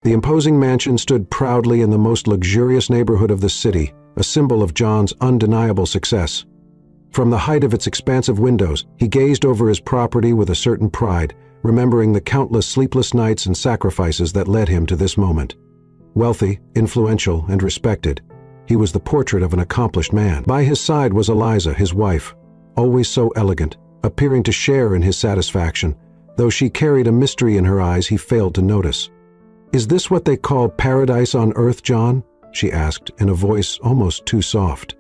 The imposing mansion stood proudly in the most luxurious neighborhood of the city, a symbol of John's undeniable success. From the height of its expansive windows, he gazed over his property with a certain pride, remembering the countless sleepless nights and sacrifices that led him to this moment. Wealthy, influential, and respected, he was the portrait of an accomplished man. By his side was Eliza, his wife, always so elegant, appearing to share in his satisfaction, though she carried a mystery in her eyes he failed to notice. "Is this what they call paradise on earth, John?" she asked, in a voice almost too soft.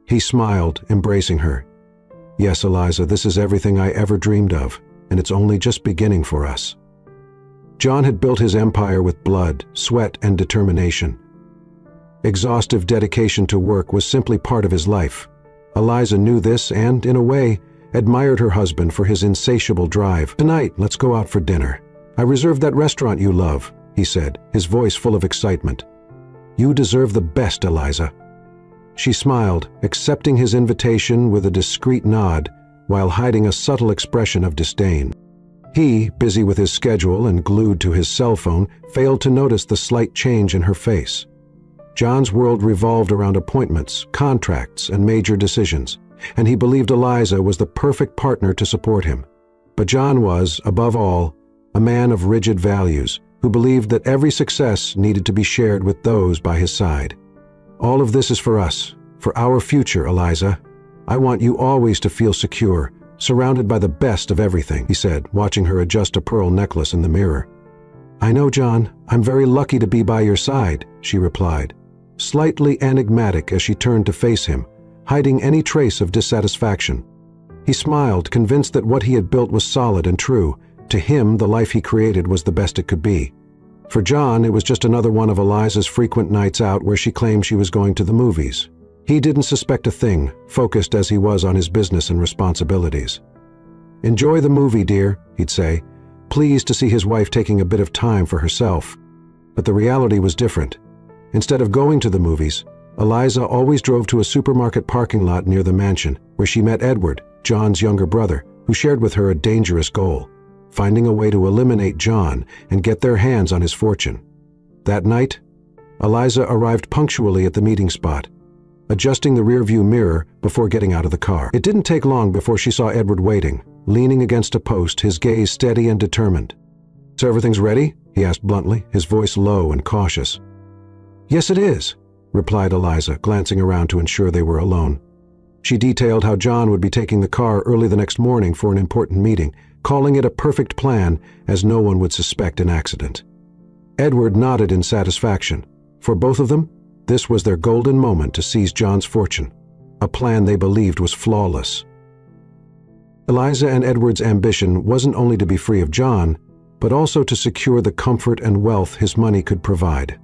He smiled, embracing her. "Yes, Eliza, this is everything I ever dreamed of, and it's only just beginning for us." John had built his empire with blood, sweat, and determination. Exhaustive dedication to work was simply part of his life. Eliza knew this and, in a way, admired her husband for his insatiable drive. "Tonight, let's go out for dinner. I reserved that restaurant you love," he said, his voice full of excitement. "You deserve the best, Eliza." She smiled, accepting his invitation with a discreet nod, while hiding a subtle expression of disdain. He, busy with his schedule and glued to his cell phone, failed to notice the slight change in her face. John's world revolved around appointments, contracts, and major decisions, and he believed Eliza was the perfect partner to support him. But John was, above all, a man of rigid values, who believed that every success needed to be shared with those by his side. "All of this is for us, for our future, Eliza. I want you always to feel secure, surrounded by the best of everything," he said, watching her adjust a pearl necklace in the mirror. "I know, John. I'm very lucky to be by your side," she replied, slightly enigmatic as she turned to face him, hiding any trace of dissatisfaction. He smiled, convinced that what he had built was solid and true. To him, the life he created was the best it could be. For John, it was just another one of Eliza's frequent nights out where she claimed she was going to the movies. He didn't suspect a thing, focused as he was on his business and responsibilities. "Enjoy the movie, dear," he'd say, pleased to see his wife taking a bit of time for herself. But the reality was different. Instead of going to the movies, Eliza always drove to a supermarket parking lot near the mansion, where she met Edward, John's younger brother, who shared with her a dangerous goal: finding a way to eliminate John and get their hands on his fortune. That night, Eliza arrived punctually at the meeting spot, adjusting the rearview mirror before getting out of the car. It didn't take long before she saw Edward waiting, leaning against a post, his gaze steady and determined. "So everything's ready?" he asked bluntly, his voice low and cautious. "Yes, it is," replied Eliza, glancing around to ensure they were alone. She detailed how John would be taking the car early the next morning for an important meeting, calling it a perfect plan, as no one would suspect an accident. Edward nodded in satisfaction. For both of them, this was their golden moment to seize John's fortune, a plan they believed was flawless. Eliza and Edward's ambition wasn't only to be free of John, but also to secure the comfort and wealth his money could provide.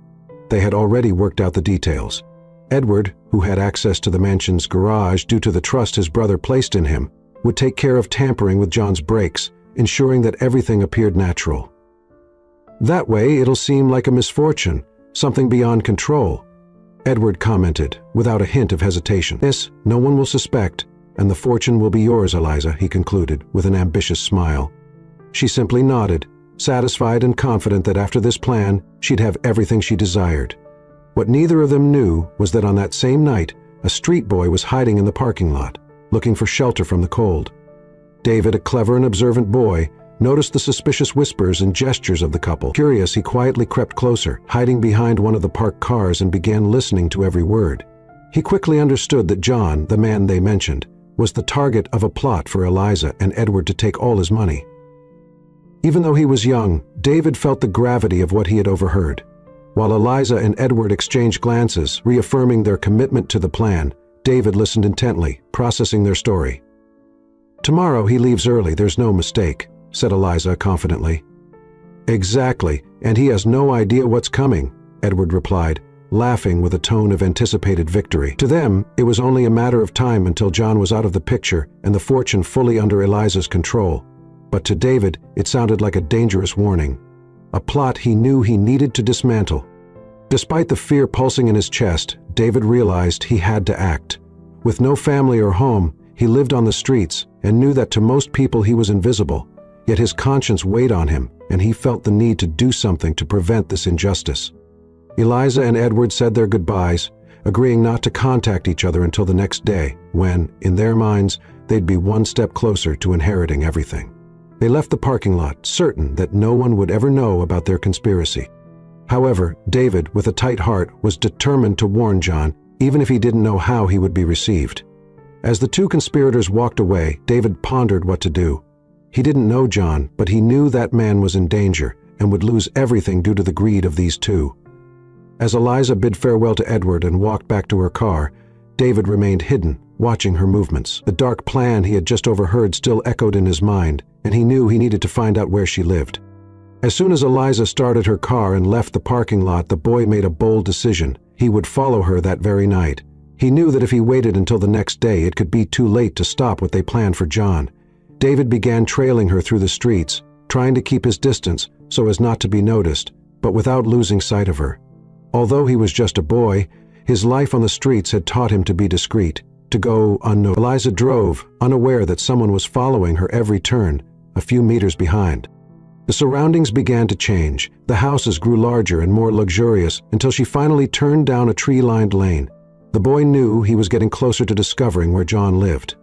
They had already worked out the details. Edward, who had access to the mansion's garage due to the trust his brother placed in him, would take care of tampering with John's brakes, ensuring that everything appeared natural. "That way, it'll seem like a misfortune, something beyond control," Edward commented, without a hint of hesitation. "Yes, no one will suspect, and the fortune will be yours, Eliza," he concluded, with an ambitious smile. She simply nodded, satisfied and confident that after this plan, she'd have everything she desired. What neither of them knew was that on that same night, a street boy was hiding in the parking lot, looking for shelter from the cold. David, a clever and observant boy, noticed the suspicious whispers and gestures of the couple. Curious, he quietly crept closer, hiding behind one of the parked cars, and began listening to every word. He quickly understood that John, the man they mentioned, was the target of a plot for Eliza and Edward to take all his money. Even though he was young, David felt the gravity of what he had overheard. While Eliza and Edward exchanged glances, reaffirming their commitment to the plan, David listened intently, processing their story. "Tomorrow he leaves early, there's no mistake," said Eliza confidently. "Exactly, and he has no idea what's coming," Edward replied, laughing with a tone of anticipated victory. To them, it was only a matter of time until John was out of the picture and the fortune fully under Eliza's control. But to David, it sounded like a dangerous warning, a plot he knew he needed to dismantle. Despite the fear pulsing in his chest, David realized he had to act. With no family or home, he lived on the streets and knew that to most people he was invisible. yet his conscience weighed on him, and he felt the need to do something to prevent this injustice. Eliza and Edward said their goodbyes, agreeing not to contact each other until the next day, when, in their minds, they'd be one step closer to inheriting everything. They left the parking lot, certain that no one would ever know about their conspiracy. However, David, with a tight heart, was determined to warn John, even if he didn't know how he would be received. As the two conspirators walked away, David pondered what to do. He didn't know John, but he knew that man was in danger and would lose everything due to the greed of these two. As Eliza bid farewell to Edward and walked back to her car, David remained hidden, watching her movements. The dark plan he had just overheard still echoed in his mind, and he knew he needed to find out where she lived. As soon as Eliza started her car and left the parking lot, the boy made a bold decision. He would follow her that very night. He knew that if he waited until the next day, it could be too late to stop what they planned for John. David began trailing her through the streets, trying to keep his distance so as not to be noticed, but without losing sight of her. Although he was just a boy, his life on the streets had taught him to be discreet, to go unnoticed. Eliza drove, unaware that someone was following her every turn, a few meters behind. The surroundings began to change. The houses grew larger and more luxurious until she finally turned down a tree-lined lane. The boy knew he was getting closer to discovering where John lived.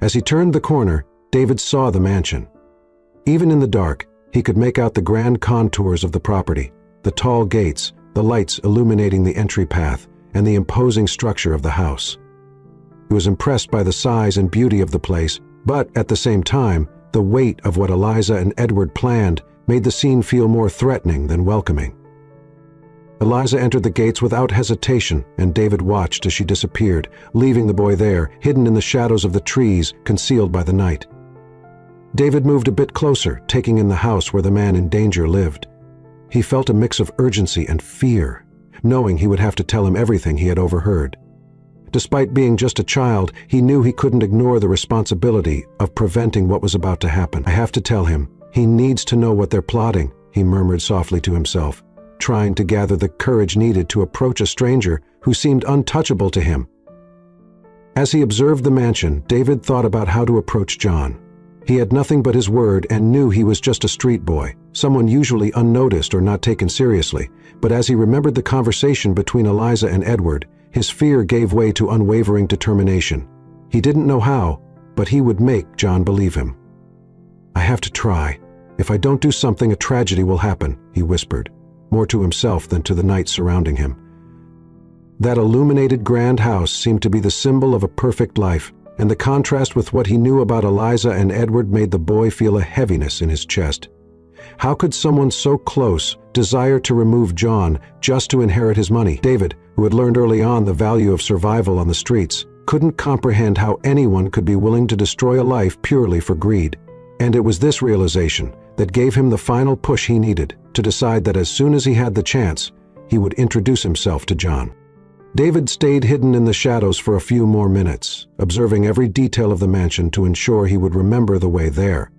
As he turned the corner, David saw the mansion. Even in the dark, he could make out the grand contours of the property, the tall gates, the lights illuminating the entry path, and the imposing structure of the house. He was impressed by the size and beauty of the place, but at the same time, the weight of what Eliza and Edward planned made the scene feel more threatening than welcoming. Eliza entered the gates without hesitation, and David watched as she disappeared, leaving the boy there, hidden in the shadows of the trees, concealed by the night. David moved a bit closer, taking in the house where the man in danger lived. He felt a mix of urgency and fear, knowing he would have to tell him everything he had overheard. Despite being just a child, he knew he couldn't ignore the responsibility of preventing what was about to happen. "I have to tell him. He needs to know what they're plotting," he murmured softly to himself, trying to gather the courage needed to approach a stranger who seemed untouchable to him. As he observed the mansion, David thought about how to approach John. He had nothing but his word and knew he was just a street boy, someone usually unnoticed or not taken seriously. But as he remembered the conversation between Eliza and Edward, his fear gave way to unwavering determination. He didn't know how, but he would make John believe him. "I have to try. If I don't do something, a tragedy will happen," he whispered, more to himself than to the night surrounding him. That illuminated grand house seemed to be the symbol of a perfect life, and the contrast with what he knew about Eliza and Edward made the boy feel a heaviness in his chest. How could someone so close desire to remove John just to inherit his money? David, who had learned early on the value of survival on the streets, couldn't comprehend how anyone could be willing to destroy a life purely for greed. And it was this realization that gave him the final push he needed to decide that as soon as he had the chance, he would introduce himself to John. David stayed hidden in the shadows for a few more minutes, observing every detail of the mansion to ensure he would remember the way there.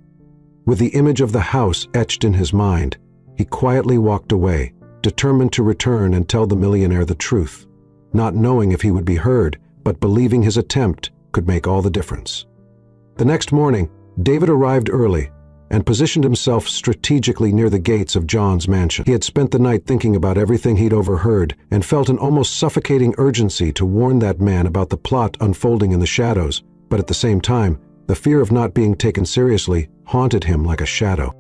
With the image of the house etched in his mind, he quietly walked away, determined to return and tell the millionaire the truth, not knowing if he would be heard, but believing his attempt could make all the difference. The next morning, David arrived early and positioned himself strategically near the gates of John's mansion. He had spent the night thinking about everything he'd overheard and felt an almost suffocating urgency to warn that man about the plot unfolding in the shadows, but at the same time, the fear of not being taken seriously haunted him like a shadow.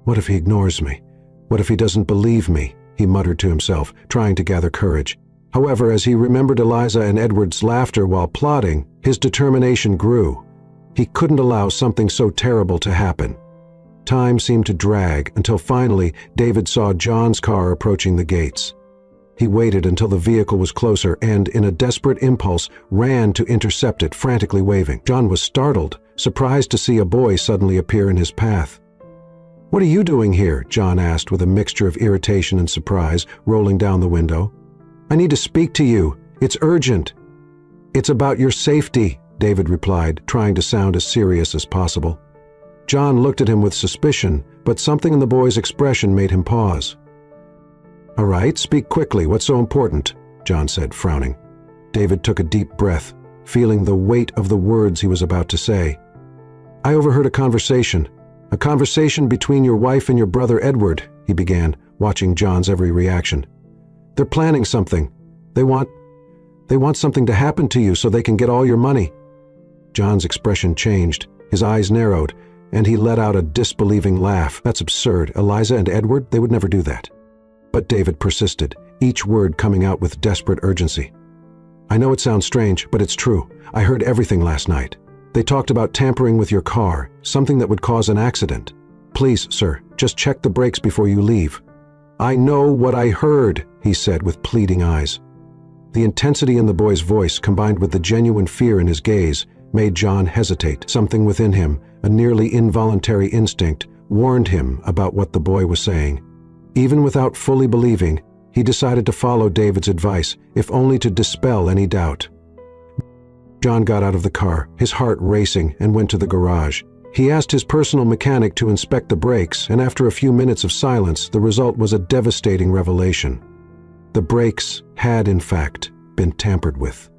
"What if he ignores me? What if he doesn't believe me?" he muttered to himself, trying to gather courage. However, as he remembered Eliza and Edward's laughter while plotting, his determination grew. He couldn't allow something so terrible to happen. Time seemed to drag until finally David saw John's car approaching the gates. He waited until the vehicle was closer and, in a desperate impulse, ran to intercept it, frantically waving. John was startled, surprised to see a boy suddenly appear in his path. "What are you doing here?" John asked with a mixture of irritation and surprise, rolling down the window. "I need to speak to you. It's urgent." "It's about your safety," David replied, trying to sound as serious as possible. John looked at him with suspicion, but something in the boy's expression made him pause. "All right, speak quickly. What's so important?" John said, frowning. David took a deep breath, feeling the weight of the words he was about to say. "I overheard a conversation. A conversation between your wife and your brother Edward, he began, watching John's every reaction. They're planning something. They want something to happen to you so they can get all your money. John's expression changed, his eyes narrowed, and he let out a disbelieving laugh. That's absurd. Eliza and Edward, they would never do that. But David persisted, each word coming out with desperate urgency. I know it sounds strange, but it's true. I heard everything last night. They talked about tampering with your car, something that would cause an accident. Please, sir, just check the brakes before you leave. I know what I heard, he said with pleading eyes. The intensity in the boy's voice, combined with the genuine fear in his gaze, made John hesitate. Something within him, a nearly involuntary instinct, warned him about what the boy was saying. Even without fully believing, he decided to follow David's advice, if only to dispel any doubt. John got out of the car, his heart racing, and went to the garage. He asked his personal mechanic to inspect the brakes, and after a few minutes of silence, the result was a devastating revelation. The brakes had, in fact, been tampered with.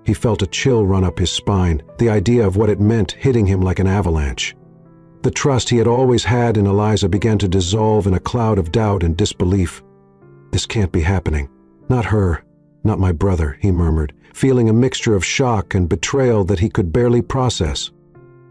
He felt a chill run up his spine, the idea of what it meant hitting him like an avalanche. The trust he had always had in Eliza began to dissolve in a cloud of doubt and disbelief. This can't be happening. Not her, not my brother, he murmured, feeling a mixture of shock and betrayal that he could barely process.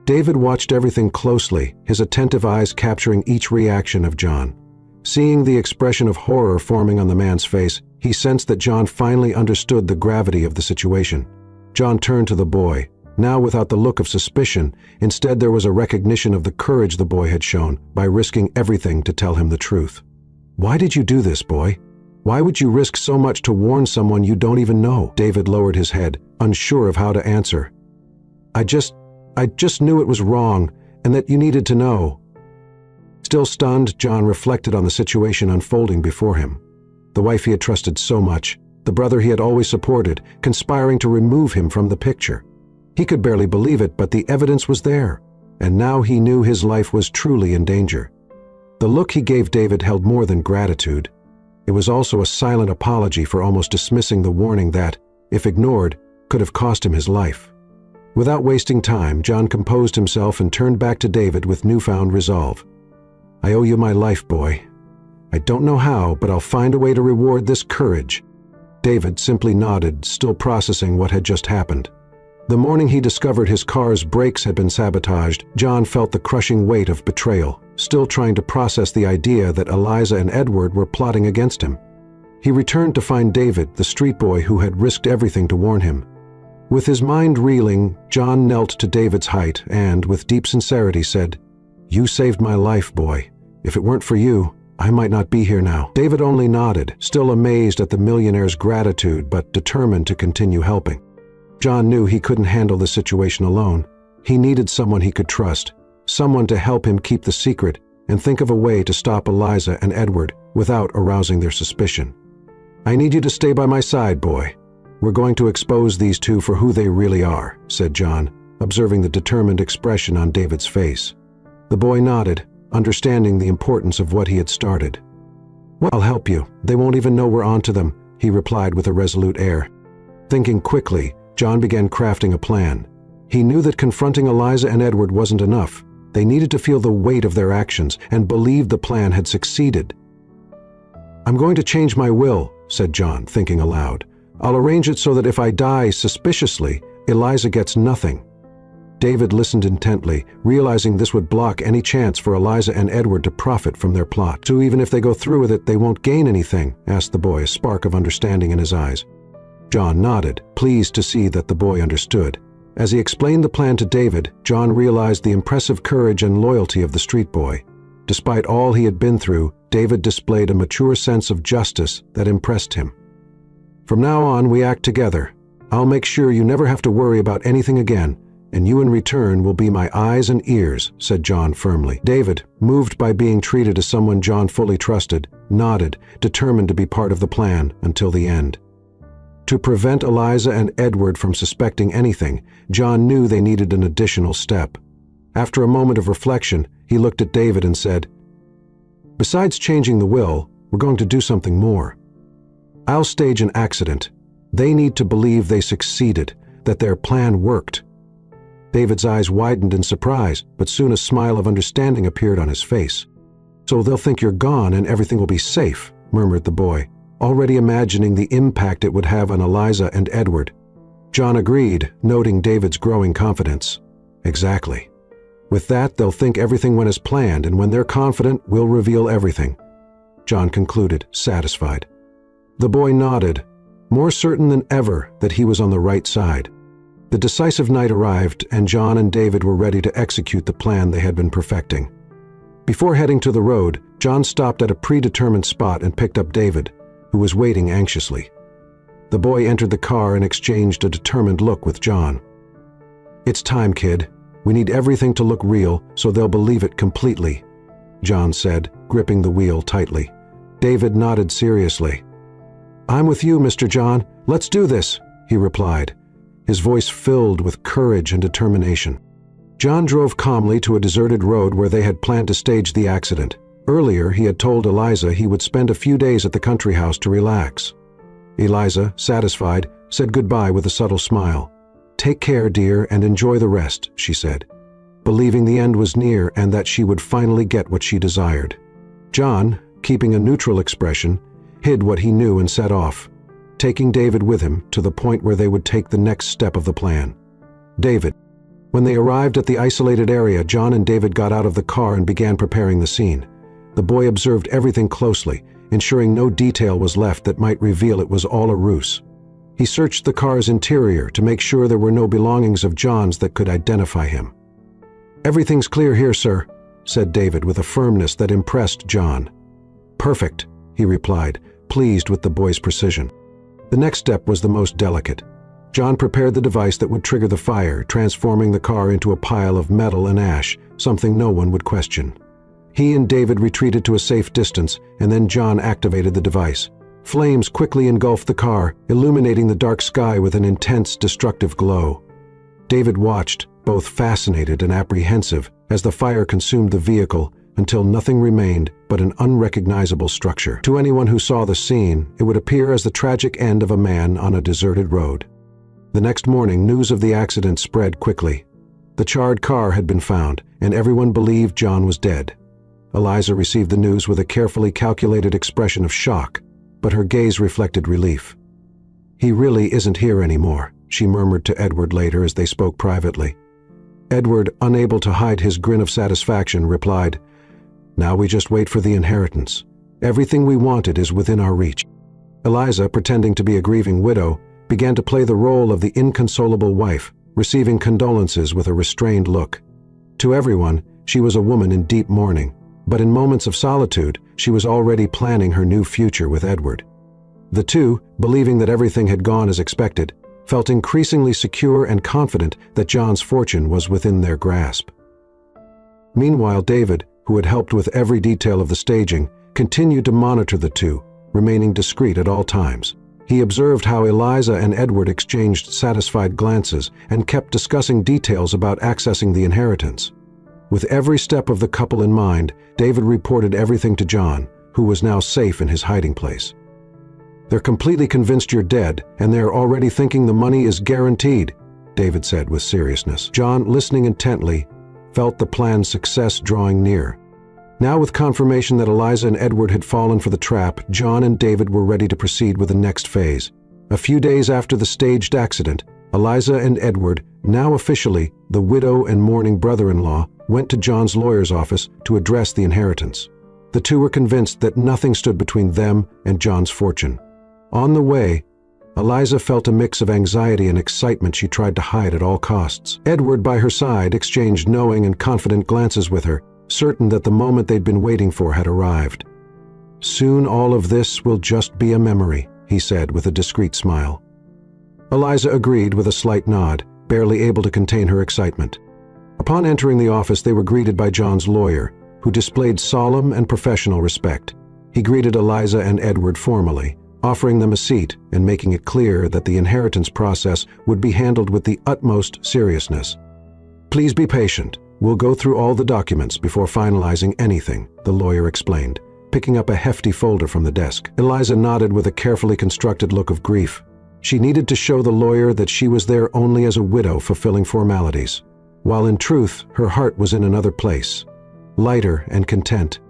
David watched everything closely, his attentive eyes capturing each reaction of John. Seeing the expression of horror forming on the man's face, he sensed that John finally understood the gravity of the situation. John turned to the boy, now without the look of suspicion. Instead, there was a recognition of the courage the boy had shown by risking everything to tell him the truth. Why did you do this, boy? Why would you risk so much to warn someone you don't even know? David lowered his head, unsure of how to answer. I just knew it was wrong, and that you needed to know. Still stunned, John reflected on the situation unfolding before him. The wife he had trusted so much, the brother he had always supported, conspiring to remove him from the picture. He could barely believe it, but the evidence was there, and now he knew his life was truly in danger. The look he gave David held more than gratitude. It was also a silent apology for almost dismissing the warning that, if ignored, could have cost him his life. Without wasting time, John composed himself and turned back to David with newfound resolve. I owe you my life, boy. I don't know how, but I'll find a way to reward this courage. David simply nodded, still processing what had just happened. The morning he discovered his car's brakes had been sabotaged, John felt the crushing weight of betrayal, still trying to process the idea that Eliza and Edward were plotting against him. He returned to find David, the street boy who had risked everything to warn him. With his mind reeling, John knelt to David's height and, with deep sincerity, said, You saved my life, boy. If it weren't for you, I might not be here now. David only nodded, still amazed at the millionaire's gratitude but determined to continue helping. John knew he couldn't handle the situation alone. He needed someone he could trust, someone to help him keep the secret and think of a way to stop Eliza and Edward without arousing their suspicion. I need you to stay by my side, boy. We're going to expose these two for who they really are, said John, observing the determined expression on David's face. The boy nodded, understanding the importance of what he had started. Well, I'll help you. They won't even know we're onto them, he replied with a resolute air. Thinking quickly, John began crafting a plan. He knew that confronting Eliza and Edward wasn't enough. They needed to feel the weight of their actions and believe the plan had succeeded. I'm going to change my will, said John, thinking aloud. I'll arrange it so that if I die suspiciously, Eliza gets nothing. David listened intently, realizing this would block any chance for Eliza and Edward to profit from their plot. So even if they go through with it, they won't gain anything, asked the boy, a spark of understanding in his eyes. John nodded, pleased to see that the boy understood. As he explained the plan to David, John realized the impressive courage and loyalty of the street boy. Despite all he had been through, David displayed a mature sense of justice that impressed him. From now on, we act together. I'll make sure you never have to worry about anything again, and you in return will be my eyes and ears, said John firmly. David, moved by being treated as someone John fully trusted, nodded, determined to be part of the plan until the end. To prevent Eliza and Edward from suspecting anything, John knew they needed an additional step. After a moment of reflection, he looked at David and said, Besides changing the will, we're going to do something more. I'll stage an accident. They need to believe they succeeded, that their plan worked. David's eyes widened in surprise, but soon a smile of understanding appeared on his face. "So they'll think you're gone and everything will be safe," murmured the boy, already imagining the impact it would have on Eliza and Edward. John agreed, noting David's growing confidence. "Exactly. With that, they'll think everything went as planned, and when they're confident, we'll reveal everything," John concluded, satisfied. The boy nodded, more certain than ever that he was on the right side. The decisive night arrived, and John and David were ready to execute the plan they had been perfecting. Before heading to the road, John stopped at a predetermined spot and picked up David, who was waiting anxiously. The boy entered the car and exchanged a determined look with John. "It's time, kid. We need everything to look real so they'll believe it completely," John said, gripping the wheel tightly. David nodded seriously. "I'm with you, Mr. John. Let's do this," he replied, his voice filled with courage and determination. John drove calmly to a deserted road where they had planned to stage the accident. Earlier, he had told Eliza he would spend a few days at the country house to relax. Eliza, satisfied, said goodbye with a subtle smile. "Take care, dear, and enjoy the rest," she said, believing the end was near and that she would finally get what she desired. John, keeping a neutral expression, hid what he knew and set off, taking David with him to the point where they would take the next step of the plan. David. When they arrived at the isolated area, John and David got out of the car and began preparing the scene. The boy observed everything closely, ensuring no detail was left that might reveal it was all a ruse. He searched the car's interior to make sure there were no belongings of John's that could identify him. "Everything's clear here, sir," said David with a firmness that impressed John. "Perfect," he replied, pleased with the boy's precision. The next step was the most delicate. John prepared the device that would trigger the fire, transforming the car into a pile of metal and ash, something no one would question. He and David retreated to a safe distance, and then John activated the device. Flames quickly engulfed the car, illuminating the dark sky with an intense, destructive glow. David watched, both fascinated and apprehensive, as the fire consumed the vehicle until nothing remained but an unrecognizable structure. To anyone who saw the scene, it would appear as the tragic end of a man on a deserted road. The next morning, news of the accident spread quickly. The charred car had been found, and everyone believed John was dead. Eliza received the news with a carefully calculated expression of shock, but her gaze reflected relief. "He really isn't here anymore," she murmured to Edward later as they spoke privately. Edward, unable to hide his grin of satisfaction, replied, "Now we just wait for the inheritance. Everything we wanted is within our reach." Eliza, pretending to be a grieving widow, began to play the role of the inconsolable wife, receiving condolences with a restrained look. To everyone, she was a woman in deep mourning, but in moments of solitude, she was already planning her new future with Edward. The two, believing that everything had gone as expected, felt increasingly secure and confident that John's fortune was within their grasp. Meanwhile, David, who had helped with every detail of the staging, continued to monitor the two, remaining discreet at all times. He observed how Eliza and Edward exchanged satisfied glances and kept discussing details about accessing the inheritance. With every step of the couple in mind, David reported everything to John, who was now safe in his hiding place. "They're completely convinced you're dead, and they're already thinking the money is guaranteed," David said with seriousness. John, listening intently, felt the plan's success drawing near. Now, with confirmation that Eliza and Edward had fallen for the trap, John and David were ready to proceed with the next phase. A few days after the staged accident, Eliza and Edward, now officially the widow and mourning brother-in-law, went to John's lawyer's office to address the inheritance. The two were convinced that nothing stood between them and John's fortune. On the way, Eliza felt a mix of anxiety and excitement she tried to hide at all costs. Edward, by her side, exchanged knowing and confident glances with her, certain that the moment they'd been waiting for had arrived. "Soon all of this will just be a memory," he said with a discreet smile. Eliza agreed with a slight nod, barely able to contain her excitement. Upon entering the office, they were greeted by John's lawyer, who displayed solemn and professional respect. He greeted Eliza and Edward formally, offering them a seat and making it clear that the inheritance process would be handled with the utmost seriousness. "Please be patient. We'll go through all the documents before finalizing anything," the lawyer explained, picking up a hefty folder from the desk. Eliza nodded with a carefully constructed look of grief. She needed to show the lawyer that she was there only as a widow fulfilling formalities. while in truth her heart was in another place, lighter and content.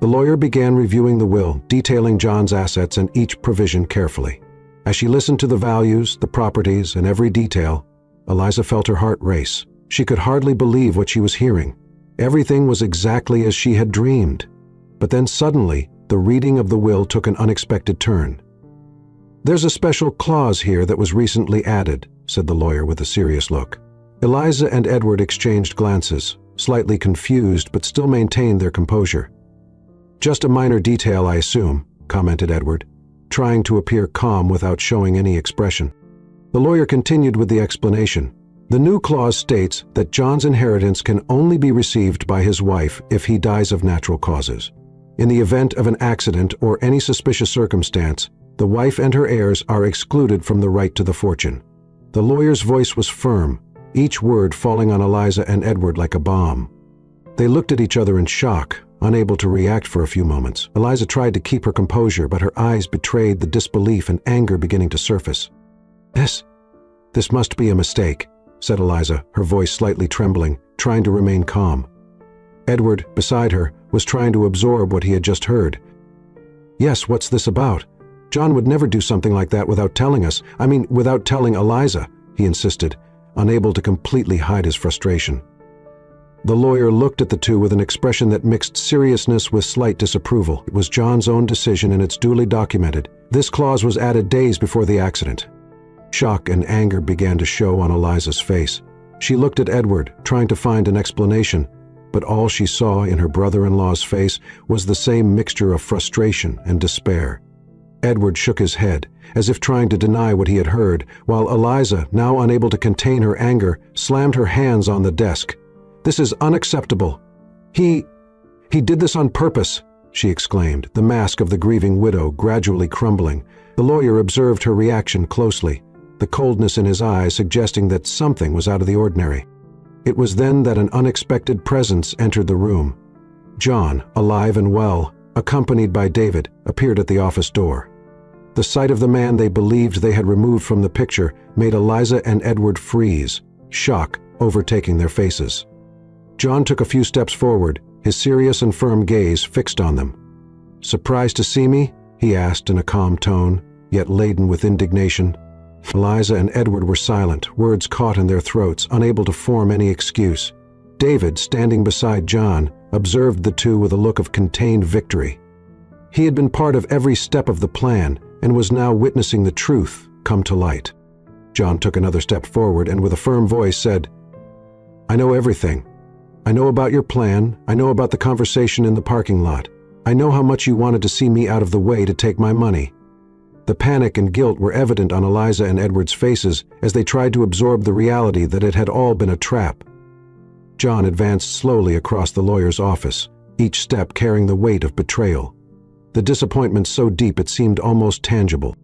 The lawyer began reviewing the will, detailing John's assets and each provision carefully. As she listened to the values, the properties, and every detail, Eliza felt her heart race. She could hardly believe what she was hearing. Everything was exactly as she had dreamed. But then suddenly, the reading of the will took an unexpected turn. "There's a special clause here that was recently added," said the lawyer with a serious look. Eliza and Edward exchanged glances, slightly confused but still maintained their composure. "Just a minor detail, I assume," commented Edward, trying to appear calm without showing any expression. The lawyer continued with the explanation. "The new clause states that John's inheritance can only be received by his wife if he dies of natural causes. In the event of an accident or any suspicious circumstance, the wife and her heirs are excluded from the right to the fortune." The lawyer's voice was firm, each word falling on Eliza and Edward like a bomb. They looked at each other in shock, unable to react for a few moments. Eliza tried to keep her composure, but her eyes betrayed the disbelief and anger beginning to surface. This must be a mistake," said Eliza, her voice slightly trembling, trying to remain calm. Edward, beside her, was trying to absorb what he had just heard. "Yes, what's this about? John would never do something like that without telling us. Without telling Eliza," he insisted, unable to completely hide his frustration. The lawyer looked at the two with an expression that mixed seriousness with slight disapproval. It was John's own decision and it's duly documented. This clause was added days before the accident. Shock and anger began to show on Eliza's face. She looked at Edward, trying to find an explanation, but all she saw in her brother-in-law's face was the same mixture of frustration and despair. Edward shook his head, as if trying to deny what he had heard, while Eliza, now unable to contain her anger, slammed her hands on the desk. "This is unacceptable. He did this on purpose," she exclaimed, the mask of the grieving widow gradually crumbling. The lawyer observed her reaction closely, the coldness in his eyes suggesting that something was out of the ordinary. It was then that an unexpected presence entered the room. John, alive and well, accompanied by David, appeared at the office door. The sight of the man they believed they had removed from the picture made Eliza and Edward freeze, shock overtaking their faces. John took a few steps forward, his serious and firm gaze fixed on them. "Surprised to see me?" he asked in a calm tone, yet laden with indignation. Eliza and Edward were silent, words caught in their throats, unable to form any excuse. David, standing beside John, observed the two with a look of contained victory. He had been part of every step of the plan and was now witnessing the truth come to light. John took another step forward and with a firm voice said, "I know everything. I know about your plan. I know about the conversation in the parking lot. I know how much you wanted to see me out of the way to take my money." The panic and guilt were evident on Eliza and Edward's faces as they tried to absorb the reality that it had all been a trap. John advanced slowly across the lawyer's office, each step carrying the weight of betrayal. The disappointment so deep it seemed almost tangible.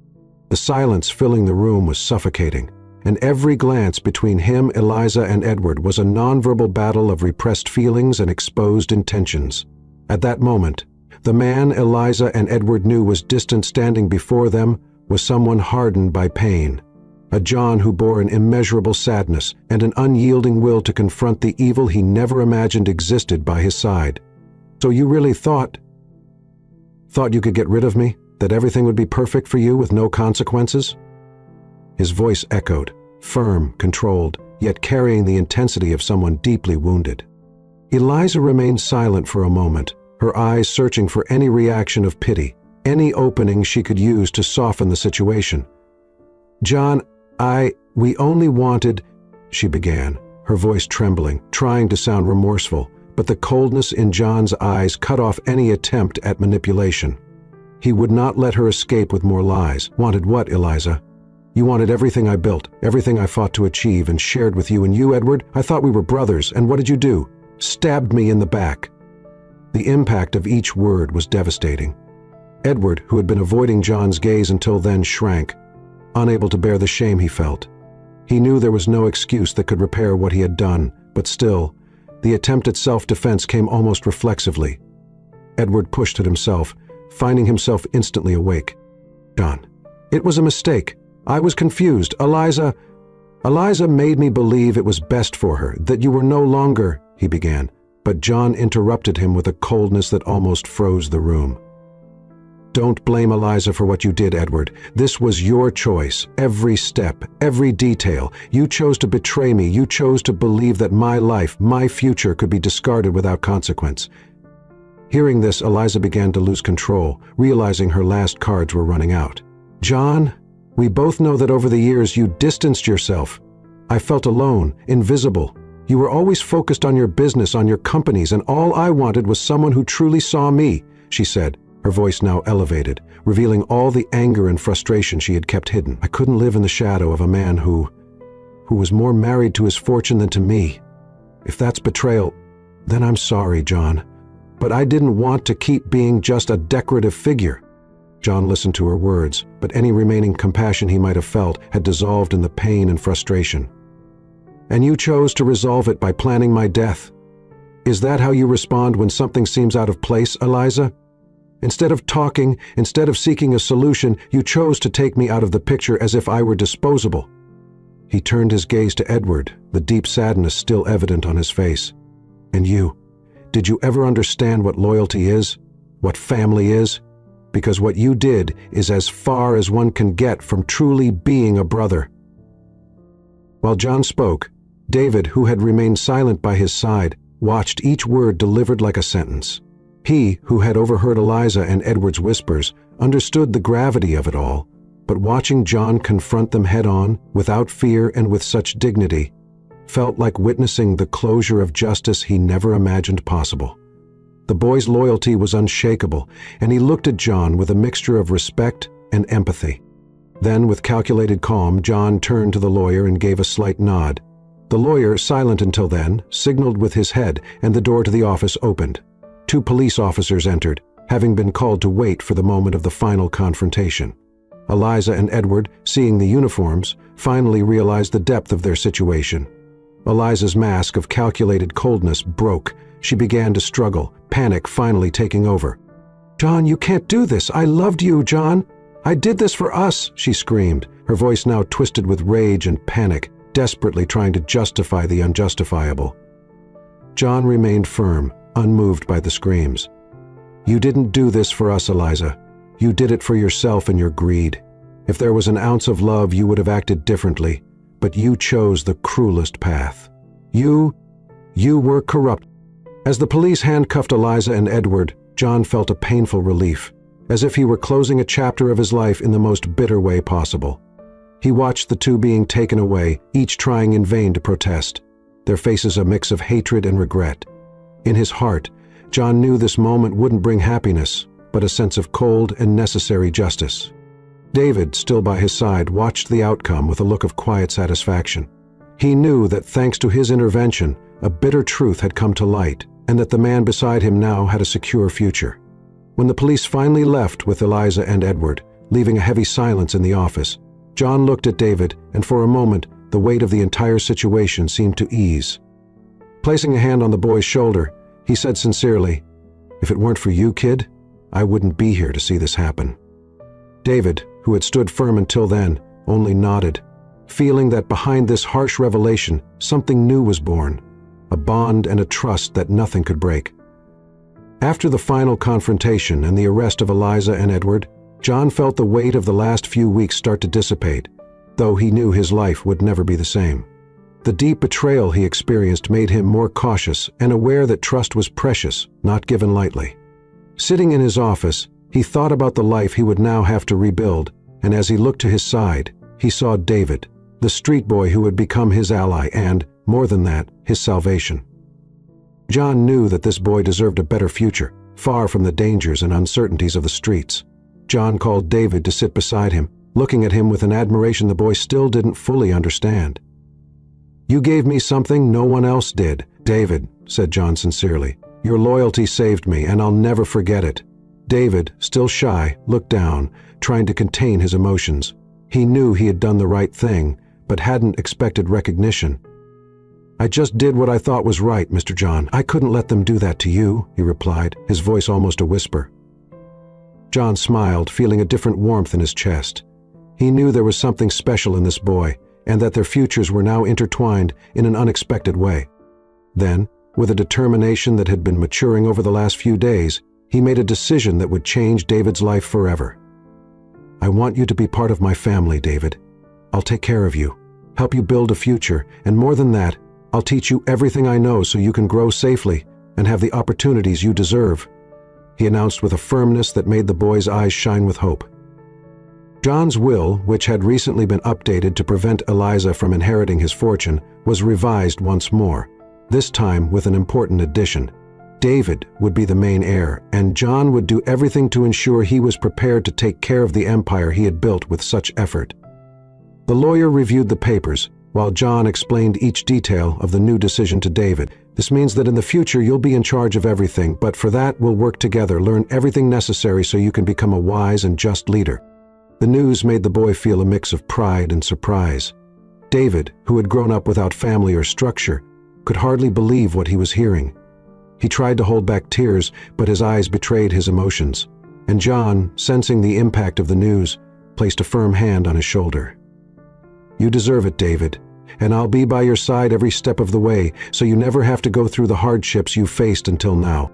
The silence filling the room was suffocating, and every glance between him, Eliza, and Edward was a nonverbal battle of repressed feelings and exposed intentions. At that moment, the man Eliza and Edward knew was distant standing before them was someone hardened by pain, a John who bore an immeasurable sadness and an unyielding will to confront the evil he never imagined existed by his side. "So you really thought you could get rid of me? That everything would be perfect for you with no consequences?" His voice echoed, firm, controlled, yet carrying the intensity of someone deeply wounded. Eliza remained silent for a moment, her eyes searching for any reaction of pity, any opening she could use to soften the situation. "John, we only wanted," she began, her voice trembling, trying to sound remorseful, but the coldness in John's eyes cut off any attempt at manipulation. He would not let her escape with more lies. "Wanted what, Eliza? You wanted everything I built, everything I fought to achieve and shared with you, and you, Edward? I thought we were brothers, and what did you do? Stabbed me in the back." The impact of each word was devastating. Edward, who had been avoiding John's gaze until then, shrank, unable to bear the shame he felt. He knew there was no excuse that could repair what he had done, but still, the attempt at self-defense came almost reflexively. Edward pushed at himself, finding himself instantly awake. "John, it was a mistake. I was confused. Eliza..." Eliza made me believe it was best for her, that you were no longer, he began, but John interrupted him with a coldness that almost froze the room. Don't blame Eliza for what you did, Edward. This was your choice. Every step, every detail. You chose to betray me. You chose to believe that my life, my future could be discarded without consequence. Hearing this, Eliza began to lose control, realizing her last cards were running out. John, we both know that over the years you distanced yourself. I felt alone, invisible. You were always focused on your business, on your companies, and all I wanted was someone who truly saw me, she said, her voice now elevated, revealing all the anger and frustration she had kept hidden. I couldn't live in the shadow of a man who was more married to his fortune than to me. If that's betrayal, then I'm sorry, John. But I didn't want to keep being just a decorative figure. John listened to her words, but any remaining compassion he might have felt had dissolved in the pain and frustration. And you chose to resolve it by planning my death. Is that how you respond when something seems out of place, Eliza? Instead of talking, instead of seeking a solution, you chose to take me out of the picture as if I were disposable. He turned his gaze to Edward, the deep sadness still evident on his face. And you, did you ever understand what loyalty is? What family is? Because what you did is as far as one can get from truly being a brother. While John spoke, David, who had remained silent by his side, watched each word delivered like a sentence. He, who had overheard Eliza and Edward's whispers, understood the gravity of it all, but watching John confront them head-on, without fear and with such dignity, felt like witnessing the closure of justice he never imagined possible. The boy's loyalty was unshakable, and he looked at John with a mixture of respect and empathy. Then, with calculated calm, John turned to the lawyer and gave a slight nod. The lawyer, silent until then, signaled with his head, and the door to the office opened. 2 police officers entered, having been called to wait for the moment of the final confrontation. Eliza and Edward, seeing the uniforms, finally realized the depth of their situation. Eliza's mask of calculated coldness broke. She began to struggle, panic finally taking over. "John, you can't do this. I loved you, John. I did this for us," she screamed, her voice now twisted with rage and panic, desperately trying to justify the unjustifiable. John remained firm, unmoved by the screams. "You didn't do this for us, Eliza. You did it for yourself and your greed. If there was an ounce of love, you would have acted differently, but you chose the cruelest path. You were corrupt." As the police handcuffed Eliza and Edward, John felt a painful relief, as if he were closing a chapter of his life in the most bitter way possible. He watched the 2 being taken away, each trying in vain to protest, their faces a mix of hatred and regret. In his heart, John knew this moment wouldn't bring happiness, but a sense of cold and necessary justice. David, still by his side, watched the outcome with a look of quiet satisfaction. He knew that thanks to his intervention, a bitter truth had come to light, and that the man beside him now had a secure future. When the police finally left with Eliza and Edward, leaving a heavy silence in the office, John looked at David, and for a moment, the weight of the entire situation seemed to ease. Placing a hand on the boy's shoulder, he said sincerely, "If it weren't for you, kid, I wouldn't be here to see this happen." David, who had stood firm until then, only nodded, feeling that behind this harsh revelation, something new was born, a bond and a trust that nothing could break. After the final confrontation and the arrest of Eliza and Edward, John felt the weight of the last few weeks start to dissipate, though he knew his life would never be the same. The deep betrayal he experienced made him more cautious and aware that trust was precious, not given lightly. Sitting in his office, he thought about the life he would now have to rebuild, and as he looked to his side, he saw David, the street boy who had become his ally and, more than that, his salvation. John knew that this boy deserved a better future, far from the dangers and uncertainties of the streets. John called David to sit beside him, looking at him with an admiration the boy still didn't fully understand. "You gave me something no one else did, David," said John sincerely. "Your loyalty saved me, and I'll never forget it." David, still shy, looked down, trying to contain his emotions. He knew he had done the right thing, but hadn't expected recognition. "I just did what I thought was right, Mr. John. I couldn't let them do that to you," he replied, his voice almost a whisper. John smiled, feeling a different warmth in his chest. He knew there was something special in this boy, and that their futures were now intertwined in an unexpected way. Then, with a determination that had been maturing over the last few days, he made a decision that would change David's life forever. "I want you to be part of my family, David. I'll take care of you, help you build a future, and more than that, I'll teach you everything I know so you can grow safely and have the opportunities you deserve," he announced with a firmness that made the boy's eyes shine with hope. John's will, which had recently been updated to prevent Eliza from inheriting his fortune, was revised once more, this time with an important addition. David would be the main heir, and John would do everything to ensure he was prepared to take care of the empire he had built with such effort. The lawyer reviewed the papers, while John explained each detail of the new decision to David. "This means that in the future you'll be in charge of everything, but for that we'll work together, learn everything necessary so you can become a wise and just leader." The news made the boy feel a mix of pride and surprise. David, who had grown up without family or structure, could hardly believe what he was hearing. He tried to hold back tears, but his eyes betrayed his emotions, and John, sensing the impact of the news, placed a firm hand on his shoulder. "You deserve it, David, and I'll be by your side every step of the way, so you never have to go through the hardships you've faced until now."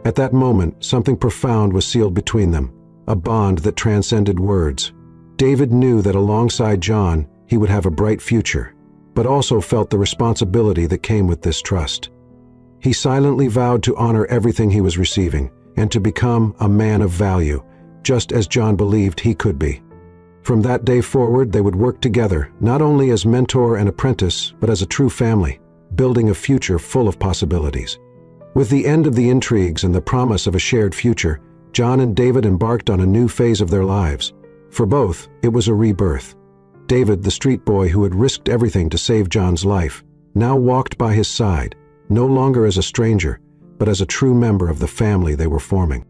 At that moment, something profound was sealed between them, a bond that transcended words. David knew that alongside John, he would have a bright future, but also felt the responsibility that came with this trust. He silently vowed to honor everything he was receiving and to become a man of value, just as John believed he could be. From that day forward, they would work together, not only as mentor and apprentice, but as a true family, building a future full of possibilities. With the end of the intrigues and the promise of a shared future, John and David embarked on a new phase of their lives. For both, it was a rebirth. David, the street boy who had risked everything to save John's life, now walked by his side, no longer as a stranger, but as a true member of the family they were forming.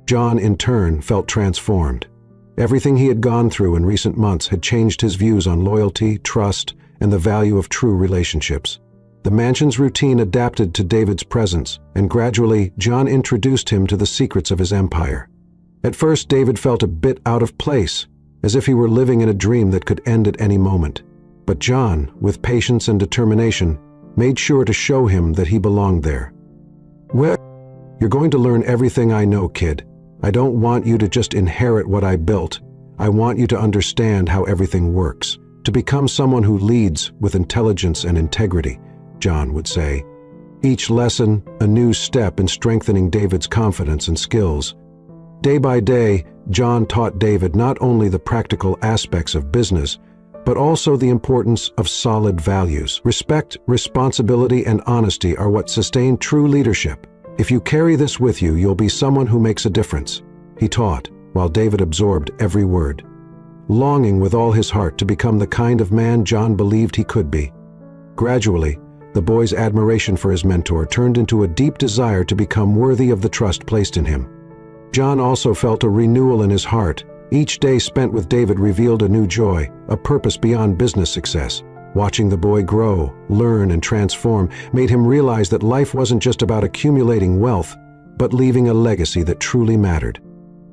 John, in turn, felt transformed. Everything he had gone through in recent months had changed his views on loyalty, trust, and the value of true relationships. The mansion's routine adapted to David's presence, and gradually, John introduced him to the secrets of his empire. At first, David felt a bit out of place, as if he were living in a dream that could end at any moment. But John, with patience and determination, made sure to show him that he belonged there. "Well, you're going to learn everything I know, kid. I don't want you to just inherit what I built. I want you to understand how everything works, to become someone who leads with intelligence and integrity," John would say. Each lesson, a new step in strengthening David's confidence and skills. Day by day, John taught David not only the practical aspects of business, but also the importance of solid values. Respect, responsibility, and honesty are what sustain true leadership. "If you carry this with you, you'll be someone who makes a difference," he taught, while David absorbed every word, longing with all his heart to become the kind of man John believed he could be. Gradually, the boy's admiration for his mentor turned into a deep desire to become worthy of the trust placed in him. John also felt a renewal in his heart. Each day spent with David revealed a new joy, a purpose beyond business success. Watching the boy grow, learn, and transform made him realize that life wasn't just about accumulating wealth, but leaving a legacy that truly mattered.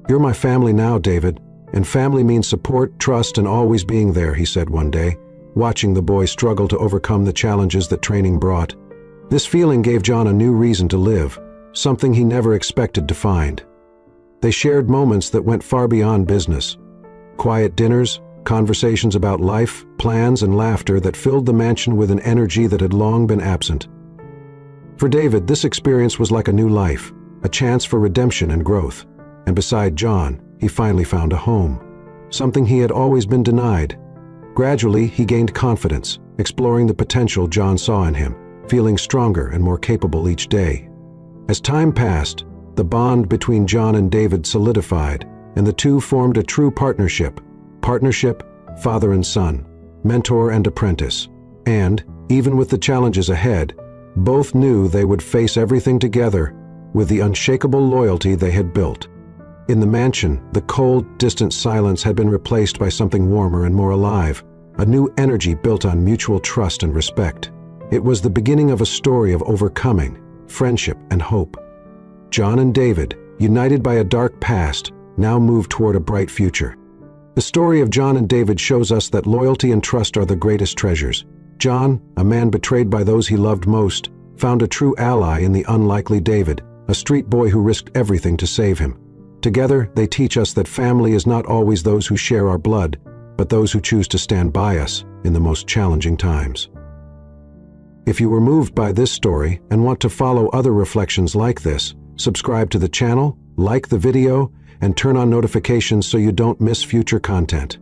"You're my family now, David, and family means support, trust, and always being there," he said one day, watching the boy struggle to overcome the challenges that training brought. This feeling gave John a new reason to live, something he never expected to find. They shared moments that went far beyond business. Quiet dinners, conversations about life, plans, and laughter that filled the mansion with an energy that had long been absent. For David, this experience was like a new life, a chance for redemption and growth. And beside John, he finally found a home, something he had always been denied. Gradually, he gained confidence, exploring the potential John saw in him, feeling stronger and more capable each day. As time passed, the bond between John and David solidified, and the two formed a true partnership, father and son, mentor and apprentice. And, even with the challenges ahead, both knew they would face everything together with the unshakable loyalty they had built. In the mansion, the cold, distant silence had been replaced by something warmer and more alive, a new energy built on mutual trust and respect. It was the beginning of a story of overcoming, friendship, and hope. John and David, united by a dark past, now moved toward a bright future. The story of John and David shows us that loyalty and trust are the greatest treasures. John, a man betrayed by those he loved most, found a true ally in the unlikely David, a street boy who risked everything to save him. Together, they teach us that family is not always those who share our blood, but those who choose to stand by us in the most challenging times. If you were moved by this story and want to follow other reflections like this, subscribe to the channel, like the video, and turn on notifications so you don't miss future content.